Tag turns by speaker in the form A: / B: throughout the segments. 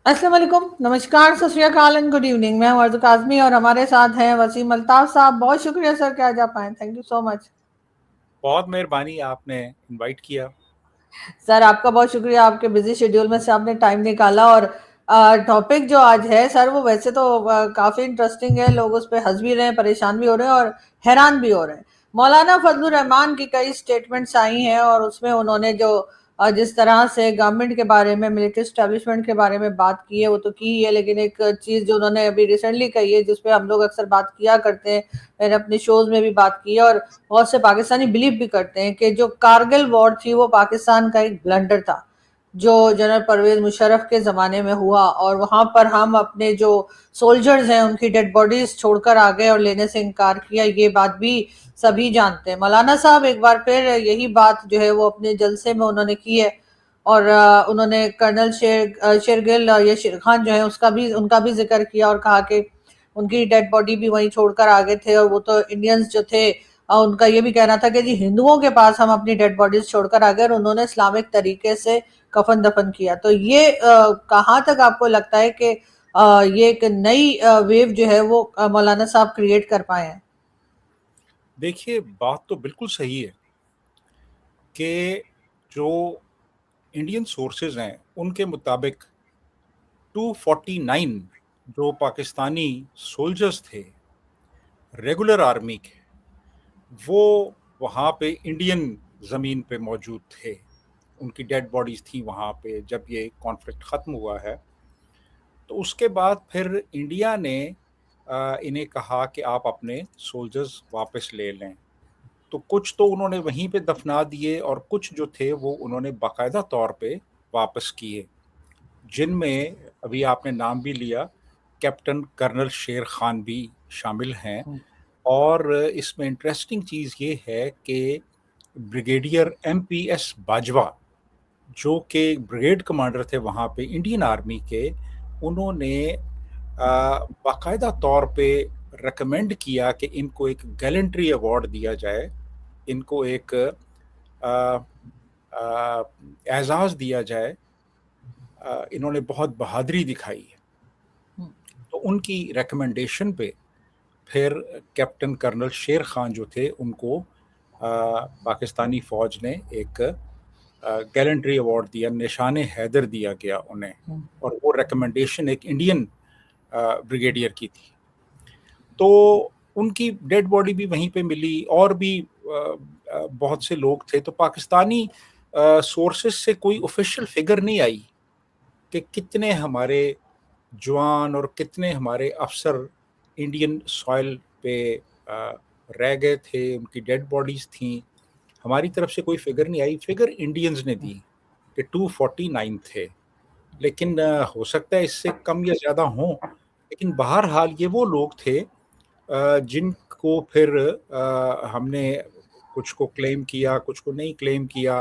A: السلام علیکم، نمسکار، ست شری اکال اینڈ گڈ ایوننگ۔ میں ہوں ارزو کاظمی اور ہمارے ساتھ ہیں وسیم الطاف صاحب۔ بہت شکریہ سر کہ آج آپ آئیں، تھینک یو سو مچ۔
B: بہت مہربانی آپ نے انوائٹ کیا۔
A: سر آپ کا بہت شکریہ، آپ کے بزی شیڈیول میں سے آپ نے ٹائم نکالا۔ اور ٹاپک جو آج ہے سر وہ ویسے تو کافی انٹرسٹنگ ہے، لوگ اس پہ ہنس بھی رہے ہیں، پریشان بھی ہو رہے ہیں اور حیران بھی ہو رہے ہیں۔ مولانا فضل الرحمان کی کئی سٹیٹمنٹس آئی ہیں اور اس میں انہوں نے جو جس طرح سے گورنمنٹ کے بارے میں، ملٹری اسٹیبلشمنٹ کے بارے میں بات کی ہے وہ تو کی ہی ہے، لیکن ایک چیز جو انہوں نے ابھی ریسنٹلی کہی ہے جس پہ ہم لوگ اکثر بات کیا کرتے ہیں، میں نے اپنے شوز میں بھی بات کی ہے اور بہت سے پاکستانی بلیو بھی کرتے ہیں کہ جو کارگل وار تھی وہ پاکستان کا ایک بلنڈر تھا جو جنرل پرویز مشرف کے زمانے میں ہوا، اور وہاں پر ہم اپنے جو سولجرز ہیں ان کی ڈیڈ باڈیز چھوڑ کر آگئے اور لینے سے انکار کیا۔ یہ بات بھی سبھی جانتے ہیں۔ مولانا صاحب ایک بار پھر یہی بات جو ہے وہ اپنے جلسے میں انہوں نے کی ہے، اور انہوں نے کرنل شیرگل یا شیر خان جو ہے ان کا بھی ذکر کیا اور کہا کہ ان کی ڈیڈ باڈی بھی وہیں چھوڑ کر آگے تھے، اور وہ تو انڈینز جو تھے ان کا یہ بھی کہنا تھا کہ جی ہندوؤں کے پاس ہم اپنی ڈیڈ باڈیز چھوڑ کر آگئے اور انہوں نے اسلامک طریقے سے کفن دفن کیا۔ تو یہ کہاں تک آپ کو لگتا ہے کہ یہ ایک نئی ویو جو ہے وہ مولانا صاحب کریٹ کر پائے ہیں؟
B: دیکھیے بات تو بالکل صحیح ہے کہ جو انڈین سورسز ہیں ان کے مطابق 249 جو پاکستانی سولجرز تھے ریگولر آرمی کے، وہ وہاں پہ انڈین زمین پہ موجود تھے، ان کی ڈیڈ باڈیز تھیں وہاں پہ جب یہ کانفلکٹ ختم ہوا ہے۔ تو اس کے بعد پھر انڈیا نے انہیں کہا کہ آپ اپنے سولجرز واپس لے لیں، تو کچھ تو انہوں نے وہیں پہ دفنا دیے اور کچھ جو تھے وہ انہوں نے باقاعدہ طور پہ واپس کیے، جن میں ابھی آپ نے نام بھی لیا، کیپٹن کرنل شیر خان بھی شامل ہیں۔ اور اس میں انٹرسٹنگ چیز یہ ہے کہ brigadier M P S Bajwa جو کہ بریگیڈ کمانڈر تھے وہاں پہ انڈین آرمی کے، انہوں نے باقاعدہ طور پہ ریکمینڈ کیا کہ ان کو ایک گیلنٹری ایوارڈ دیا جائے، ان کو ایک اعزاز دیا جائے، انہوں نے بہت بہادری دکھائی ہے۔ تو ان کی ریکمنڈیشن پہ پھر کیپٹن کرنل شیر خان جو تھے ان کو پاکستانی فوج نے ایک گیلنٹری ایوارڈ دیا، نشان حیدر دیا گیا انہیں، اور وہ ریکمنڈیشن ایک انڈین بریگیڈیئر کی تھی۔ تو ان کی ڈیڈ باڈی بھی وہیں پہ ملی، اور بھی بہت سے لوگ تھے۔ تو پاکستانی سورسز سے کوئی آفیشیل فگر نہیں آئی کہ کتنے ہمارے جوان اور کتنے ہمارے افسر انڈین سوائل پہ رہ گئے تھے، ان کی ڈیڈ باڈیز تھیں۔ ہماری طرف سے کوئی فگر نہیں آئی، فگر انڈینز نے دی کہ 249 تھے، لیکن ہو سکتا ہے اس سے کم یا زیادہ ہوں، لیکن بہرحال یہ وہ لوگ تھے جن کو پھر ہم نے کچھ کو کلیم کیا، کچھ کو نہیں کلیم کیا۔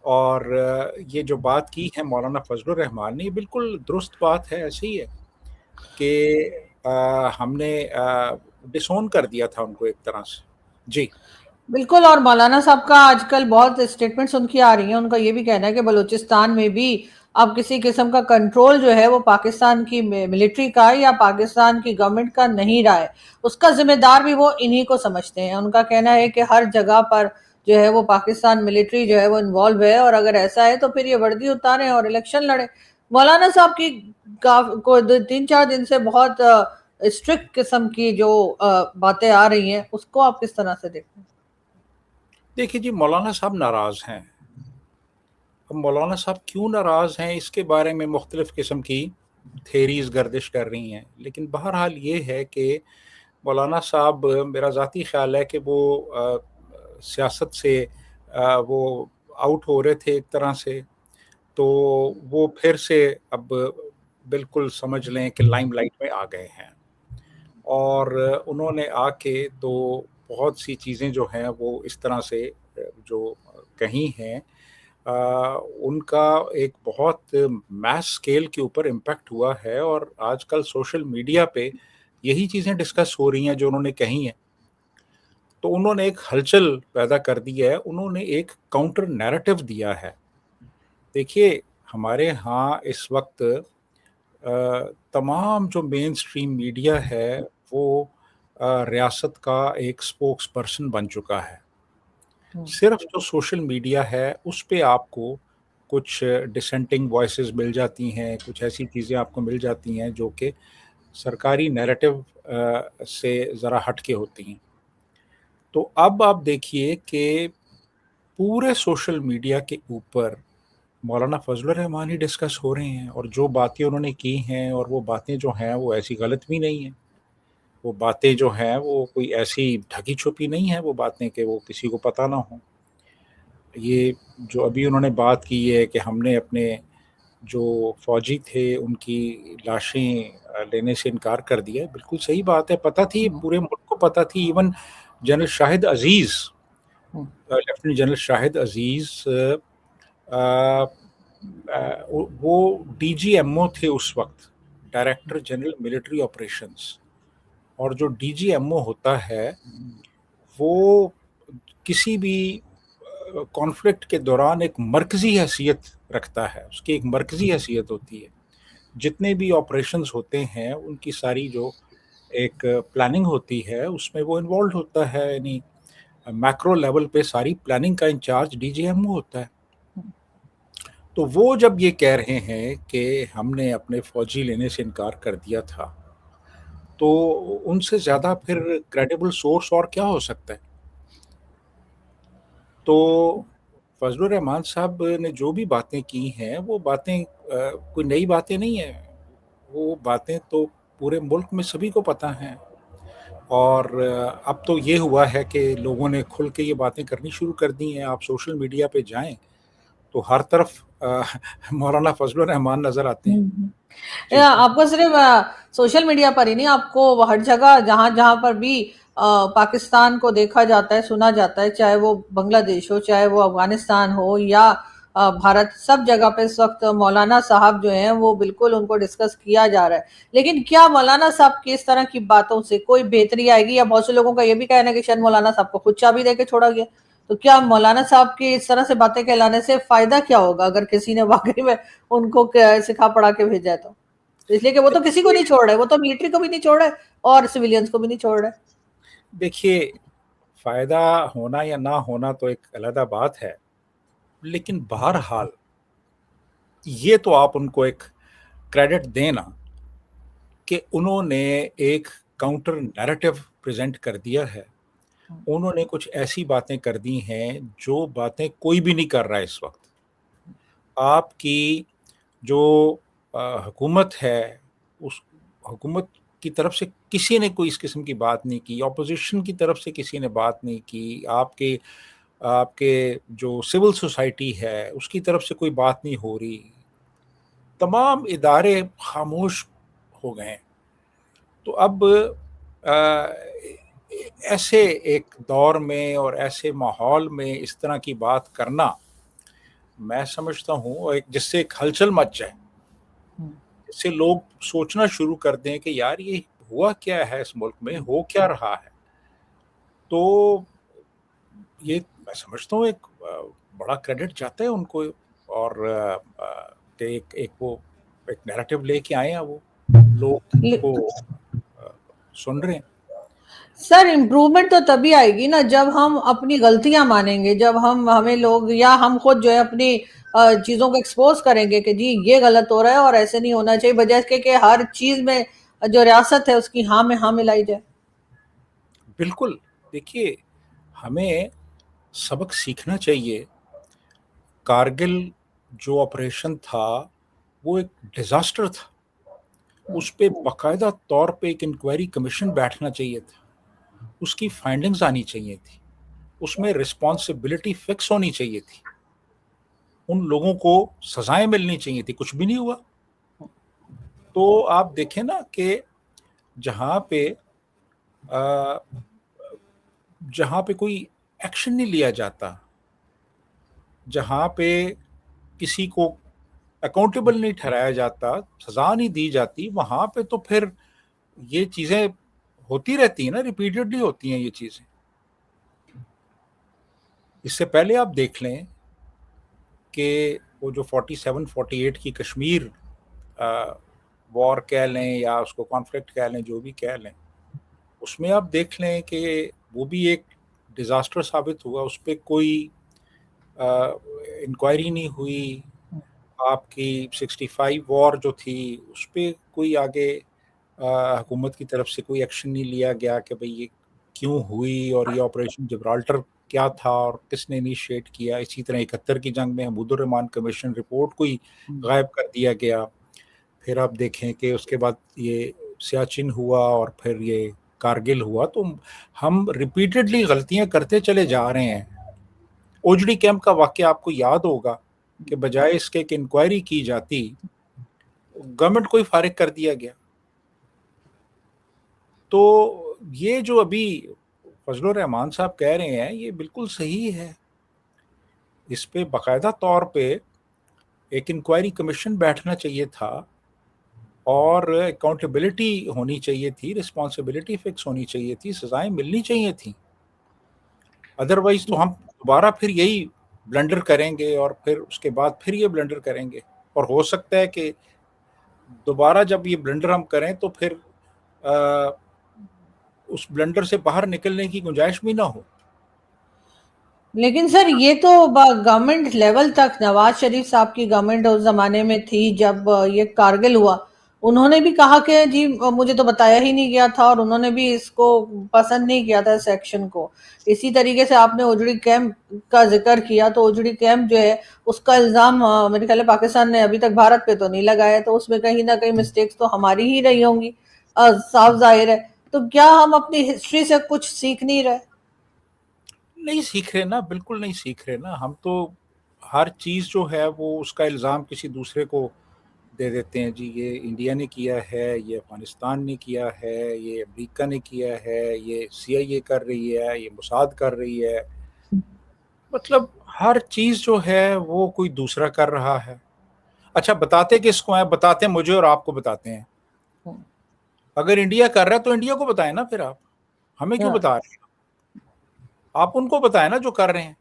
B: اور یہ جو بات کی ہے مولانا فضل الرحمان نے، یہ بالکل درست بات ہے، ایسے ہی ہے کہ ہم نے ڈسون کر دیا تھا ان کو ایک طرح سے۔ جی
A: بالکل، اور مولانا صاحب کا آج کل بہت اسٹیٹمنٹس ان کی آ رہی ہیں، ان کا یہ بھی کہنا ہے کہ بلوچستان میں بھی اب کسی قسم کا کنٹرول جو ہے وہ پاکستان کی ملٹری کا یا پاکستان کی گورنمنٹ کا نہیں رہا ہے، اس کا ذمہ دار بھی وہ انہی کو سمجھتے ہیں۔ ان کا کہنا ہے کہ ہر جگہ پر جو ہے وہ پاکستان ملٹری جو ہے وہ انوالو ہے، اور اگر ایسا ہے تو پھر یہ وردی اتاریں اور الیکشن لڑیں۔ مولانا صاحب کی 3-4 دن سے بہت اسٹرکٹ قسم کی جو باتیں آ رہی ہیں، اس کو آپ کس طرح سے دیکھتے ہیں؟
B: دیکھیے جی، مولانا صاحب ناراض ہیں۔ اب مولانا صاحب کیوں ناراض ہیں اس کے بارے میں مختلف قسم کی تھیریز گردش کر رہی ہیں، لیکن بہرحال یہ ہے کہ مولانا صاحب، میرا ذاتی خیال ہے کہ وہ سیاست سے وہ آؤٹ ہو رہے تھے ایک طرح سے، تو وہ پھر سے اب بالکل سمجھ لیں کہ لائم لائٹ میں آ گئے ہیں، اور انہوں نے آ کے تو بہت سی چیزیں جو ہیں وہ اس طرح سے جو کہیں ہیں، ان کا ایک بہت میس اسکیل کے اوپر امپیکٹ ہوا ہے، اور آج کل سوشل میڈیا پہ یہی چیزیں ڈسکس ہو رہی ہیں جو انہوں نے کہی ہیں۔ تو انہوں نے ایک ہلچل پیدا کر دی ہے، انہوں نے ایک کاؤنٹر نیریٹو دیا ہے۔ دیکھیے ہمارے ہاں اس وقت تمام جو مین اسٹریم میڈیا ہے وہ ریاست کا ایک اسپوکس پرسن بن چکا ہے. صرف جو سوشل میڈیا ہے اس پہ آپ کو کچھ ڈسینٹنگ وائسز مل جاتی ہیں، کچھ ایسی چیزیں آپ کو مل جاتی ہیں جو کہ سرکاری نیریٹو سے ذرا ہٹ کے ہوتی ہیں. تو اب آپ دیکھیے کہ پورے سوشل میڈیا کے اوپر مولانا فضل الرحمان ہی ڈسکس ہو رہے ہیں، اور جو باتیں انہوں نے کی ہیں، اور وہ باتیں جو ہیں وہ ایسی غلط بھی نہیں ہیں. وہ باتیں جو ہیں وہ کوئی ایسی ڈھکی چھپی نہیں ہیں وہ باتیں کہ وہ کسی کو پتہ نہ ہو. یہ جو ابھی انہوں نے بات کی ہے کہ ہم نے اپنے جو فوجی تھے ان کی لاشیں لینے سے انکار کر دیا، بالکل صحیح بات ہے. پتہ تھی، پورے ملک کو پتہ تھی. ایون جنرل شاہد عزیز، لیفٹیننٹ جنرل شاہد عزیز وہ ڈی جی ایم او تھے اس وقت، ڈائریکٹر جنرل ملٹری آپریشنز. اور جو ڈی جی ایم او ہوتا ہے وہ کسی بھی کانفلکٹ کے دوران ایک مرکزی حیثیت رکھتا ہے، اس کی ایک مرکزی حیثیت ہوتی ہے. جتنے بھی آپریشنز ہوتے ہیں ان کی ساری جو ایک پلاننگ ہوتی ہے اس میں وہ انوالوڈ ہوتا ہے. یعنی میکرو لیول پہ ساری پلاننگ کا in charge D G M O ہوتا ہے. تو وہ جب یہ کہہ رہے ہیں کہ ہم نے اپنے فوجی لینے سے انکار کر دیا تھا، تو ان سے زیادہ پھر کریڈیبل سورس اور کیا ہو سکتا ہے؟ تو فضل الرحمان صاحب نے جو بھی باتیں کی ہیں وہ باتیں کوئی نئی باتیں نہیں ہیں. وہ باتیں تو پورے ملک میں سبھی کو پتہ ہیں. اور اب تو یہ ہوا ہے کہ لوگوں نے کھل کے یہ باتیں کرنی شروع کر دی ہیں. آپ سوشل میڈیا پہ جائیں تو ہر طرف مولانا فضل الرحمان نظر آتے ہیں.
A: آپ کو صرف سوشل میڈیا پر ہی نہیں، آپ کو ہر جگہ جہاں جہاں پر بھی پاکستان کو دیکھا جاتا ہے، سنا جاتا ہے، چاہے وہ بنگلہ دیش ہو، چاہے وہ افغانستان ہو یا بھارت، سب جگہ پہ اس وقت مولانا صاحب جو ہیں وہ بالکل ان کو ڈسکس کیا جا رہا ہے. لیکن کیا مولانا صاحب کی اس طرح کی باتوں سے کوئی بہتری آئے گی؟ یا بہت سے لوگوں کا یہ بھی کہنا ہے کہ شاید مولانا صاحب کو خود چابی دے کے چھوڑا گیا. تو کیا مولانا صاحب کی اس طرح سے باتیں کہلانے سے فائدہ کیا ہوگا اگر کسی نے واقعی میں ان کو سکھا پڑھا کے بھیجا ہے؟ تو اس لیے کہ وہ تو کسی کو نہیں چھوڑ رہے، وہ تو ملٹری کو بھی نہیں چھوڑ رہے اور سویلینز کو بھی نہیں چھوڑ رہے.
B: دیکھیے، فائدہ ہونا یا نہ ہونا تو ایک علیحدہ بات ہے، لیکن بہرحال یہ تو آپ ان کو ایک کریڈٹ دینا کہ انہوں نے ایک کاؤنٹر نیریٹو پریزنٹ کر دیا ہے. انہوں نے کچھ ایسی باتیں کر دی ہیں جو باتیں کوئی بھی نہیں کر رہا ہے اس وقت. آپ کی جو حکومت ہے اس حکومت کی طرف سے کسی نے کوئی اس قسم کی بات نہیں کی، اپوزیشن کی طرف سے کسی نے بات نہیں کی، آپ کے جو سول سوسائٹی ہے اس کی طرف سے کوئی بات نہیں ہو رہی. تمام ادارے خاموش ہو گئے. تو اب ایسے ایک دور میں اور ایسے ماحول میں اس طرح کی بات کرنا، میں سمجھتا ہوں جس سے ایک ہلچل مچ جائے، جس سے لوگ سوچنا شروع کر دیں کہ یار یہ ہوا کیا ہے، اس ملک میں ہو کیا رہا ہے. تو یہ میں سمجھتا ہوں ایک بڑا کریڈٹ جاتا ہے ان کو. اور کہ ایک نیریٹو لے کے آئے ہیں، وہ لوگ کو سن رہے ہیں.
A: سر امپروومنٹ تو تبھی آئے گی نا جب ہم اپنی غلطیاں مانیں گے، جب ہمیں لوگ یا ہم خود جو ہے اپنی چیزوں کو ایکسپوز کریں گے کہ جی یہ غلط ہو رہا ہے اور ایسے نہیں ہونا چاہیے، بجائے کہ ہر چیز میں جو ریاست ہے اس کی ہاں میں ہاں ملائی جائے.
B: بالکل. دیکھیے، ہمیں سبق سیکھنا چاہیے. کارگل جو آپریشن تھا وہ ایک ڈیزاسٹر تھا. اس پہ باقاعدہ طور پہ ایک انکوائری کمیشن بیٹھنا چاہیے تھا، اس کی فائنڈنگز آنی چاہیے تھی، اس میں رسپانسبلٹی فکس ہونی چاہیے تھی، ان لوگوں کو سزائیں ملنی چاہیے تھی. کچھ بھی نہیں ہوا. تو آپ دیکھیں نا کہ جہاں پہ کوئی ایکشن نہیں لیا جاتا، جہاں پہ کسی کو اکاؤنٹیبل نہیں ٹھہرایا جاتا، سزا نہیں دی جاتی، وہاں پہ تو پھر یہ چیزیں ہوتی رہتی ہیں نا، ریپیٹڈلی ہوتی ہیں یہ چیزیں. اس سے پہلے آپ دیکھ لیں کہ وہ جو 47-48 کی کشمیر وار کہہ لیں یا اس کو کانفلکٹ کہہ لیں، جو بھی کہہ لیں، اس میں آپ دیکھ لیں کہ وہ بھی ایک ڈیزاسٹر ثابت ہوا. اس پہ کوئی انکوائری نہیں ہوئی. آپ کی 65 وار جو تھی اس پہ کوئی آگے حکومت کی طرف سے کوئی ایکشن نہیں لیا گیا کہ بھئی یہ کیوں ہوئی اور یہ آپریشن جبرالٹر کیا تھا اور کس نے انیشیٹ کیا. اسی طرح 71 کی جنگ میں حمود الرحمان کمیشن رپورٹ کو ہی غائب کر دیا گیا. پھر آپ دیکھیں کہ اس کے بعد یہ سیاچن ہوا اور پھر یہ کارگل ہوا. تو ہم ریپیٹڈلی غلطیاں کرتے چلے جا رہے ہیں. اوجڑی کیمپ کا واقعہ آپ کو یاد ہوگا کہ بجائے اس کے کہ انکوائری کی جاتی، گورنمنٹ کو ہی فارغ کر دیا گیا. تو یہ جو ابھی فضل الرحمان صاحب کہہ رہے ہیں یہ بالکل صحیح ہے. اس پہ باقاعدہ طور پہ ایک انکوائری کمیشن بیٹھنا چاہیے تھا اور اکاؤنٹیبلٹی ہونی چاہیے تھی، رسپانسبلٹی فکس ہونی چاہیے تھی، سزائیں ملنی چاہیے تھیں. ادروائز تو ہم دوبارہ پھر یہی بلنڈر کریں گے اور پھر اس کے بعد پھر یہ بلنڈر کریں گے. اور ہو سکتا ہے کہ دوبارہ جب یہ بلنڈر ہم کریں تو پھر اس بلنڈر سے باہر نکلنے کی گنجائش بھی نہ ہو.
A: لیکن سر یہ تو گورنمنٹ لیول تک نواز شریف صاحب کی گورنمنٹ اس زمانے میں تھی جب یہ کارگل ہوا، انہوں نے بھی کہا کہ جی مجھے تو بتایا ہی نہیں گیا تھا، اور انہوں نے بھی اس کو پسند نہیں کیا تھا اس ایکشن کو. اسی طریقے سے آپ نے اوجڑی کیمپ کا ذکر کیا، تو اوجڑی کیمپ جو ہے اس کا الزام میرے خیال ہے پاکستان نے ابھی تک بھارت پہ تو نہیں لگایا، تو اس میں کہیں نہ کہیں مسٹیکس تو ہماری ہی رہی ہوں گی، صاف ظاہر ہے. تو کیا ہم اپنی ہسٹری سے کچھ سیکھ نہیں رہے؟
B: نہیں سیکھ رہے نا، بالکل نہیں سیکھ رہے نا. ہم تو ہر چیز جو ہے وہ اس کا الزام کسی دوسرے کو دے دیتے ہیں. جی یہ انڈیا نے کیا ہے، یہ افغانستان نے کیا ہے، یہ امریکہ نے کیا ہے، یہ CIA کر رہی ہے، یہ موساد کر رہی ہے. مطلب ہر چیز جو ہے وہ کوئی دوسرا کر رہا ہے. اچھا بتاتے کس کو ہیں؟ بتاتے ہیں مجھے اور آپ کو بتاتے ہیں. اگر انڈیا کر رہا ہے تو انڈیا کو بتائیں نا، پھر آپ ہمیں کیوں بتا رہے ہیں؟ آپ ان کو بتائیں نا جو کر رہے ہیں.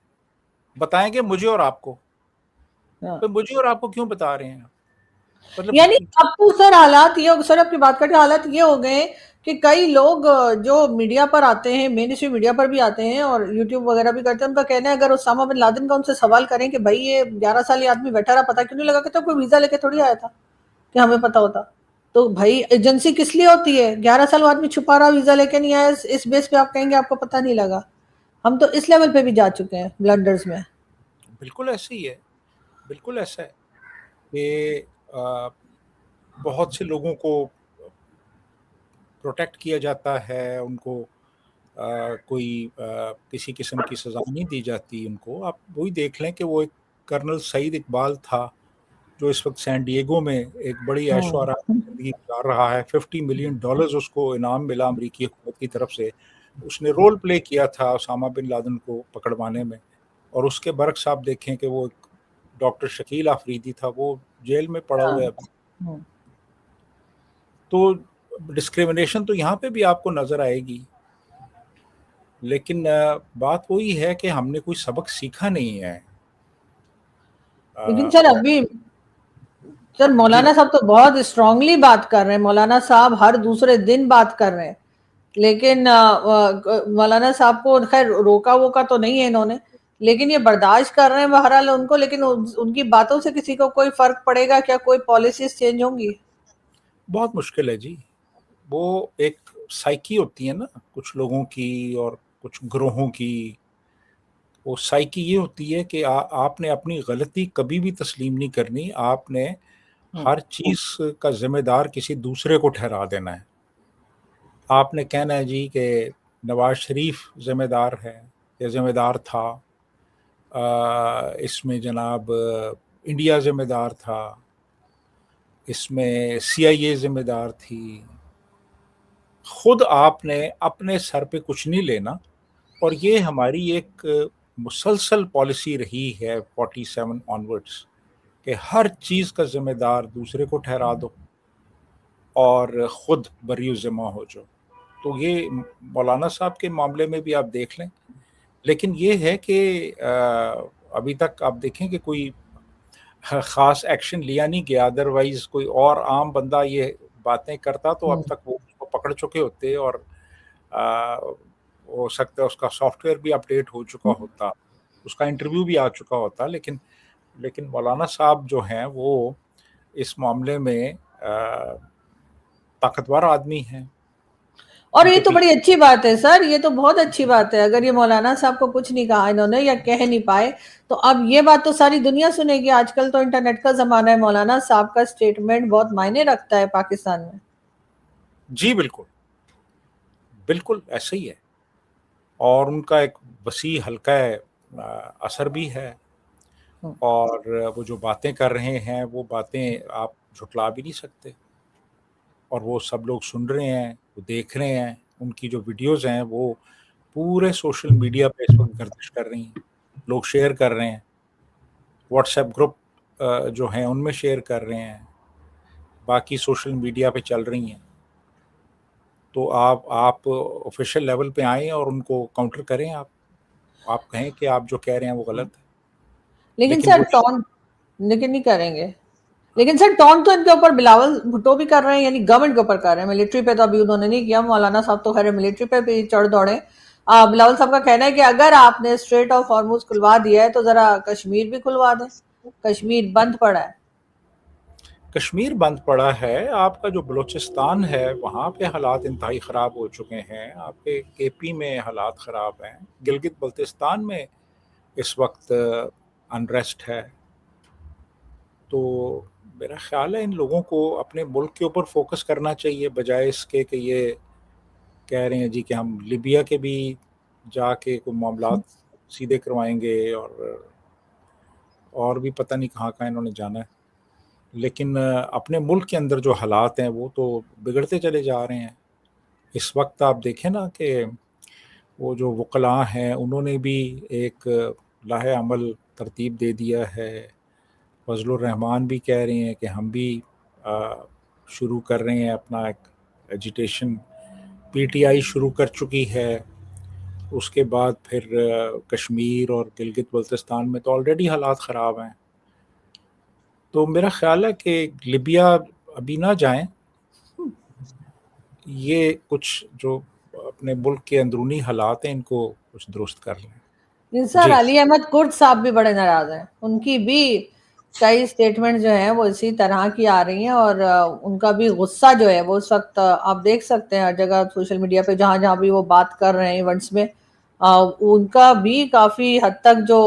B: بتائیں گے مجھے اور آپ کو، پھر مجھے اور آپ کو کیوں بتا رہے ہیں؟ مطلب
A: یعنی اب تو سر حالات یہ، سر آپ کی بات کرتے حالات یہ ہو گئے کہ کئی لوگ جو میڈیا پر آتے ہیں، مین اسٹریم میڈیا پر بھی آتے ہیں اور یوٹیوب وغیرہ بھی کرتے ہیں، ان کا کہنا ہے اگر اسامہ بن لادن کا ان سے سوال کریں کہ بھائی یہ 11 سال یہ آدمی بیٹھا رہا، پتہ کیوں نہیں لگا کہ تو کوئی ویزا لے کے تھوڑی آیا تھا کہ ہمیں پتہ ہوتا. تو بھائی ایجنسی کس لیے ہوتی ہے؟ 11 سال وہ آدمی چھپا رہا، ویزا لے کے نہیں آیا، اس بیس پہ آپ کہیں گے آپ کو پتہ نہیں لگا. ہم تو اس لیول پہ بھی جا چکے ہیں بلنڈرز میں.
B: بالکل ایسے ہی ہے، بالکل ایسا ہے کہ بہت سے لوگوں کو پروٹیکٹ کیا جاتا ہے، ان کو کوئی کسی قسم کی سزا نہیں دی جاتی ان کو. آپ وہی دیکھ لیں کہ وہ ایک کرنل سعید اقبال تھا جو اس وقت سین ڈیگو میں ایک بڑی عیش و آرام کی زندگی گزار رہا ہے. $50 ملین اس کو انعام ملا امریکی حکومت کی طرف سے. اس نے رول پلے کیا تھا اسامہ بن لادن کو پکڑوانے میں. اور اس کے برعکس آپ دیکھیں کہ وہ ایک ڈاکٹر شکیل آفریدی تھا، وہ جیل میں پڑا ہوا ہے ابھی. تو ڈسکریمنیشن تو یہاں پہ بھی آپ کو نظر آئے گی. لیکن بات وہی ہے کہ ہم نے کوئی سبق سیکھا نہیں ہے.
A: لیکن سر ابھی سر مولانا صاحب تو بہت اسٹرانگلی بات کر رہے ہیں، مولانا صاحب ہر دوسرے دن بات کر رہے ہیں، لیکن مولانا صاحب کو خیر روکا ووکا تو نہیں ہے انہوں نے، لیکن یہ برداشت کر رہے ہیں بہرحال ان کو. لیکن ان کی باتوں سے کسی کو کوئی فرق پڑے گا کیا؟ کوئی پالیسیز چینج ہوں گی؟
B: بہت مشکل ہے جی. وہ ایک سائیکی ہوتی ہے نا کچھ لوگوں کی اور کچھ گروہوں کی. وہ سائیکی یہ ہوتی ہے کہ آپ نے اپنی غلطی کبھی بھی تسلیم نہیں کرنی. آپ نے ہر چیز کا ذمہ دار کسی دوسرے کو ٹھہرا دینا ہے. آپ نے کہنا ہے جی کہ نواز شریف ذمہ دار ہے یا ذمہ دار تھا، اس میں جناب انڈیا ذمہ دار تھا، اس میں CIA ذمہ دار تھی. خود آپ نے اپنے سر پہ کچھ نہیں لینا. اور یہ ہماری ایک مسلسل پالیسی رہی ہے 47 آنورڈس کہ ہر چیز کا ذمہ دار دوسرے کو ٹھہرا دو اور خود بری ذمہ ہو جاؤ. تو یہ مولانا صاحب کے معاملے میں بھی آپ دیکھ لیں. لیکن یہ ہے کہ ابھی تک آپ دیکھیں کہ کوئی خاص ایکشن لیا نہیں گیا، ادروائز کوئی اور عام بندہ یہ باتیں کرتا تو اب تک وہ اس کو پکڑ چکے ہوتے، اور ہو سکتا ہے اس کا سافٹ ویئر بھی اپڈیٹ ہو چکا ہوتا، اس کا انٹرویو بھی آ چکا ہوتا، لیکن مولانا صاحب جو ہیں وہ اس معاملے میں طاقتور آدمی ہیں.
A: اور
B: ان
A: یہ
B: کے
A: تو بڑی
B: پیچھے
A: اچھی بات ہے سر، یہ تو بہت اچھی بات ہے. اگر یہ مولانا صاحب کو کچھ نہیں کہا انہوں نے یا کہہ نہیں پائے تو اب یہ بات تو ساری دنیا سنے گی. آج کل تو انٹرنیٹ کا زمانہ ہے، مولانا صاحب کا سٹیٹمنٹ بہت معنی رکھتا ہے پاکستان میں.
B: جی بالکل بالکل ایسا ہی ہے، اور ان کا ایک وسیع حلقہ اثر بھی ہے، اور وہ جو باتیں کر رہے ہیں وہ باتیں آپ جھٹلا بھی نہیں سکتے، اور وہ سب لوگ سن رہے ہیں، وہ دیکھ رہے ہیں. ان کی جو ویڈیوز ہیں وہ پورے سوشل میڈیا پہ اس وقت گردش کر رہی ہیں، لوگ شیئر کر رہے ہیں، واٹس ایپ گروپ جو ہیں ان میں شیئر کر رہے ہیں، باقی سوشل میڈیا پہ چل رہی ہیں. تو آپ آفیشیل لیول پہ آئیں اور ان کو کاؤنٹر کریں، آپ کہیں کہ آپ جو کہہ رہے ہیں وہ غلط ہے.
A: لیکن
B: لیکن
A: سر
B: وہ
A: ٹون لیکن نہیں کریں گے. لیکن سر ٹون تو ان کے اوپر بلاول بھٹو بھی کر رہے ہیں، یعنی گورنمنٹ کے اوپر کر رہے ہیں. ملٹری پہ تو ابھی انہوں نے نہیں کیا، مولانا صاحب تو خیر ملٹری پہ بھی چڑھ دوڑے. بلاول صاحب کا کہنا ہے کہ اگر آپ نے اسٹریٹ آف ہارموز کھلوا دیا ہے تو ذرا کشمیر بھی کھلوا دیں، کشمیر بند پڑا ہے.
B: کشمیر بند پڑا ہے، آپ کا جو بلوچستان ہے وہاں پہ حالات انتہائی خراب ہو چکے ہیں، آپ کے کے پی میں حالات خراب ہیں، گلگت بلتستان میں اس وقت انریسٹ ہے. تو میرا خیال ہے ان لوگوں کو اپنے ملک کے اوپر فوکس کرنا چاہیے، بجائے اس کے کہ یہ کہہ رہے ہیں جی کہ ہم لیبیا کے بھی جا کے کوئی معاملات سیدھے کروائیں گے، اور بھی پتہ نہیں کہاں کہاں انہوں نے جانا ہے. لیکن اپنے ملک کے اندر جو حالات ہیں وہ تو بگڑتے چلے جا رہے ہیں. اس وقت آپ دیکھیں نا کہ وہ جو وکلاء ہیں انہوں نے بھی ایک لاہ عمل ترتیب دے دیا ہے. فضل الرحمان بھی کہہ رہے ہیں کہ ہم بھی شروع کر رہے ہیں اپنا ایک ایجیٹیشن، پی ٹی آئی شروع کر چکی ہے. اس کے بعد پھر کشمیر اور گلگت بلتستان میں تو آلریڈی حالات خراب ہیں. تو میرا خیال ہے کہ لیبیا ابھی نہ جائیں، یہ کچھ جو اپنے ملک کے اندرونی حالات ہیں ان کو کچھ درست کر لیں.
A: سر
B: جی
A: علی احمد کرد صاحب بھی بڑے ناراض ہیں، ان کی بھی کئی سٹیٹمنٹ جو ہیں وہ اسی طرح کی آ رہی ہیں، اور ان کا بھی غصہ جو ہے وہ اس وقت آپ دیکھ سکتے ہیں ہر جگہ سوشل میڈیا پہ جہاں جہاں بھی وہ بات کر رہے ہیں ایونٹس میں. ان کا بھی کافی حد تک جو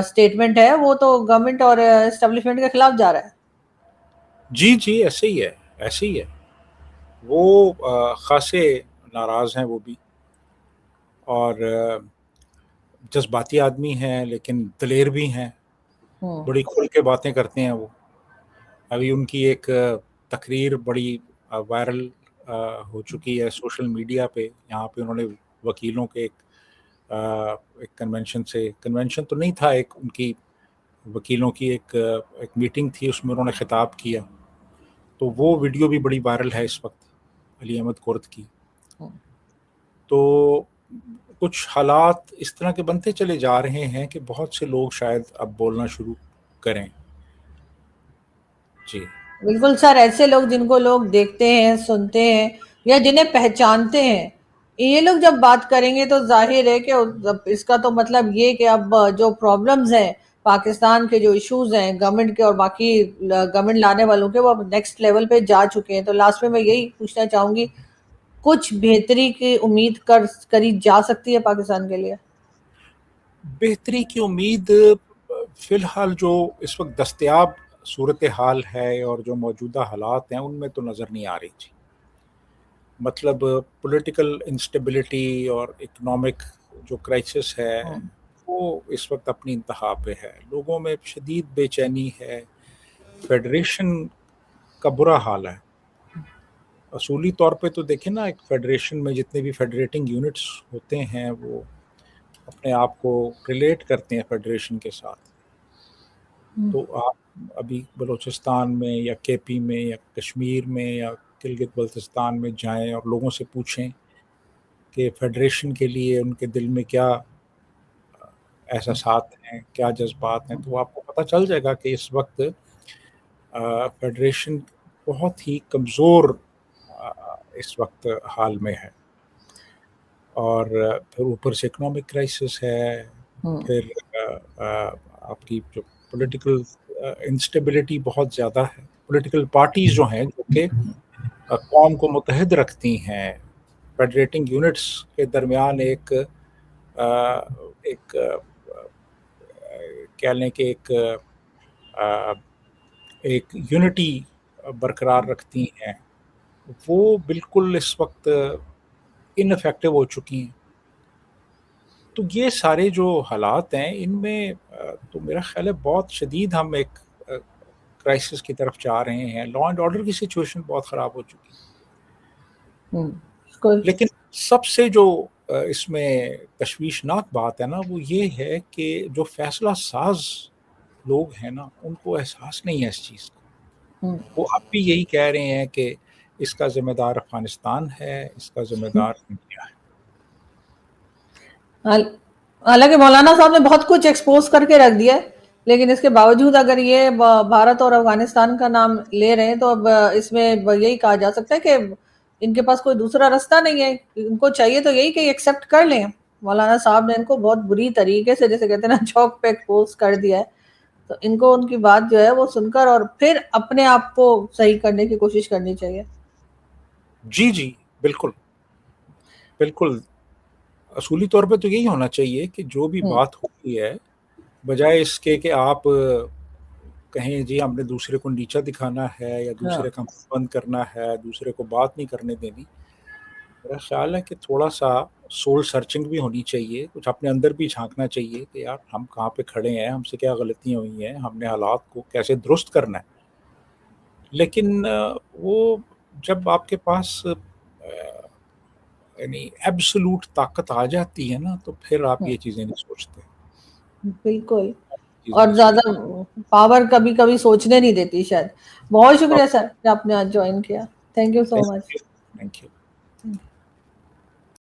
A: سٹیٹمنٹ ہے وہ تو گورنمنٹ اور اسٹیبلشمنٹ کے خلاف جا رہا ہے.
B: جی جی ایسے ہی ہے، ایسے ہی ہے. وہ خاصے ناراض ہیں وہ بھی، اور جذباتی آدمی ہیں لیکن دلیر بھی ہیں، بڑی کھل کے باتیں کرتے ہیں وہ. ابھی ان کی ایک تقریر بڑی وائرل ہو چکی ہے سوشل میڈیا پہ. یہاں پہ انہوں نے وکیلوں کے ایک کنونشن تو نہیں تھا، ایک ان کی وکیلوں کی ایک میٹنگ تھی، اس میں انہوں نے خطاب کیا. تو وہ ویڈیو بھی بڑی وائرل ہے اس وقت علی احمد کرد کی. تو کچھ حالات اس طرح کے بنتے چلے جا رہے ہیں کہ بہت سے لوگ شاید اب بولنا شروع کریں. جی
A: بالکل سر، ایسے لوگ جن کو لوگ دیکھتے ہیں، سنتے ہیں یا جنہیں پہچانتے ہیں، یہ لوگ جب بات کریں گے تو ظاہر ہے کہ اس کا تو مطلب یہ کہ اب جو پرابلمز ہیں پاکستان کے، جو ایشوز ہیں گورنمنٹ کے اور باقی گورنمنٹ لانے والوں کے، وہ اب نیکسٹ لیول پہ جا چکے ہیں. تو لاسٹ میں یہی پوچھنا چاہوں گی، کچھ بہتری کی امید کری جا سکتی ہے پاکستان کے لیے؟
B: بہتری کی امید فی الحال جو اس وقت دستیاب صورتحال ہے اور جو موجودہ حالات ہیں ان میں تو نظر نہیں آ رہی تھی. مطلب پولیٹیکل انسٹیبلٹی اور اکنامک جو کرائسس ہے وہ اس وقت اپنی انتہا پہ ہے. لوگوں میں شدید بے چینی ہے، فیڈریشن کا برا حال ہے. اصولی طور پہ تو دیکھیں نا، ایک فیڈریشن میں جتنے بھی فیڈریٹنگ یونٹس ہوتے ہیں وہ اپنے آپ کو ریلیٹ کرتے ہیں فیڈریشن کے ساتھ. تو آپ ابھی بلوچستان میں یا کے پی میں یا کشمیر میں یا گلگت بلتستان میں جائیں اور لوگوں سے پوچھیں کہ فیڈریشن کے لیے ان کے دل میں کیا احساسات ہیں, کیا جذبات ہیں, تو آپ کو پتہ چل جائے گا کہ اس وقت فیڈریشن بہت ہی کمزور اس وقت حال میں ہے. اور پھر اوپر سے اکنامک کرائسس ہے, پھر آپ کی جو پولیٹیکل انسٹیبلٹی بہت زیادہ ہے. پولیٹیکل پارٹیز جو ہیں جو کہ قوم کو متحد رکھتی ہیں, فیڈریٹنگ یونٹس کے درمیان ایک کہہ لیں کہ ایک یونٹی برقرار رکھتی ہیں, وہ بالکل اس وقت ان افیکٹو ہو چکی ہیں. تو یہ سارے جو حالات ہیں ان میں تو میرا خیال ہے بہت شدید ہم ایک کرائسس کی طرف جا رہے ہیں. لا اینڈ آرڈر کی سچویشن بہت خراب ہو چکی ہے. لیکن سب سے جو اس میں تشویشناک بات ہے نا, وہ یہ ہے کہ جو فیصلہ ساز لوگ ہیں نا, ان کو احساس نہیں ہے اس چیز کا. وہ اب بھی یہی کہہ رہے ہیں کہ اس کا ذمہ دار افغانستان ہے, اس کا ذمہ دار انڈیا ہے.
A: حالانکہ مولانا صاحب نے بہت کچھ ایکسپوز کر کے رکھ دیا ہے, لیکن اس کے باوجود اگر یہ بھارت اور افغانستان کا نام لے رہے ہیں تو اب اس میں یہی کہا جا سکتا ہے کہ ان کے پاس کوئی دوسرا راستہ نہیں ہے. ان کو چاہیے تو یہی کہ ایکسیپٹ کر لیں. مولانا صاحب نے ان کو بہت بری طریقے سے, جیسے کہتے ہیں نا, چوک پہ ایکسپوز کر دیا ہے. تو ان کو ان کی بات جو ہے وہ سن کر اور پھر اپنے آپ کو صحیح کرنے کی کوشش کرنی چاہیے.
B: جی جی بالکل بالکل. اصولی طور پہ تو یہی ہونا چاہیے کہ جو بھی بات ہوتی ہے, بجائے اس کے کہ آپ کہیں جی ہم نے دوسرے کو نیچا دکھانا ہے یا دوسرے کا بند کرنا ہے, دوسرے کو بات نہیں کرنے دینی, میرا خیال ہے کہ تھوڑا سا سول سرچنگ بھی ہونی چاہیے. کچھ اپنے اندر بھی جھانکنا چاہیے کہ یار ہم کہاں پہ کھڑے ہیں, ہم سے کیا غلطیاں ہوئی ہیں, ہم نے حالات کو کیسے درست کرنا ہے. لیکن وہ جب آپ کے پاس یعنی ایبسولوٹ طاقت آ جاتی ہے نا, تو پھر آپ یہ چیزیں نہیں سوچتے.
A: بالکل. اور زیادہ پاور کبھی کبھی سوچنے نہیں دیتی شاید. بہت شکریہ سر کہ آپ نے آج جوائن کیا. Thank you so much.
B: Thank you.